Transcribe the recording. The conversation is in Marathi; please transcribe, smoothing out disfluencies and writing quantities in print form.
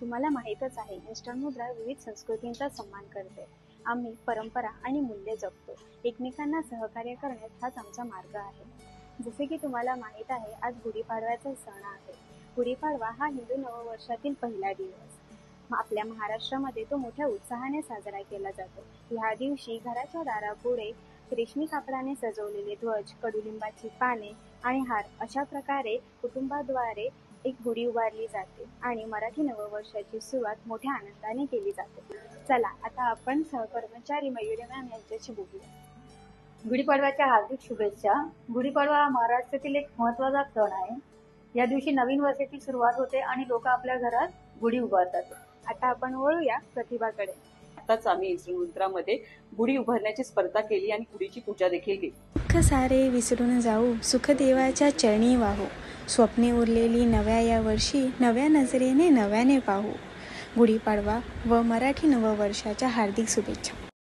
तुम्हाला माहीतच आहे, इन्स्टंट मुद्रा विविध संस्कृतींचा सन्मान करते. आम्ही परंपरा आणि मूल्ये जपतो. एकमेकांना सहकार्य करण्यात हाच आमचा मार्ग आहे. जसे की तुम्हाला माहीत आहे, आज गुढीपाडव्याचा सण आहे. गुढीपाडवा हा हिंदू नववर्षातील पहिला दिवस. आपल्या महाराष्ट्रामध्ये तो मोठ्या उत्साहाने साजरा केला जातो. ह्या दिवशी घराच्या दारापुढे रेशमी कापडाने सजवलेले ध्वज, कडुलिंबाची पाने आणि हार अशा प्रकारे कुटुंबाद्वारे एक गुढी उभारली जाते आणि मराठी नववर्षाची सुरुवात मोठ्या आनंदाने केली जाते. चला आता आपण सहकर्मचारी मयुरी मॅम यांच्याशी बोलूया. गुढीपाडव्याच्या हार्दिक शुभेच्छा. गुढीपाडवा हा महाराष्ट्रातील एक महत्त्वाचा सण आहे. या दिवशी नवीन वर्षाची सुरुवात होते आणि लोक आपल्या घरात गुढी उभारतात. आता आपण वळूया प्रतिभाकडे. आताच आम्ही इन्स्टंट मुद्रामध्ये गुढी उभारण्याची स्पर्धा केली आणि गुढीची पूजा देखील केली. दुःख सारे विसरून जाऊ, सुखदेवाच्या चरणी वाहू, स्वप्ने उरलेली नव्या या वर्षी नव्या नजरेने नव्याने पाहू. गुढीपाडवा व मराठी नववर्षाच्या हार्दिक शुभेच्छा.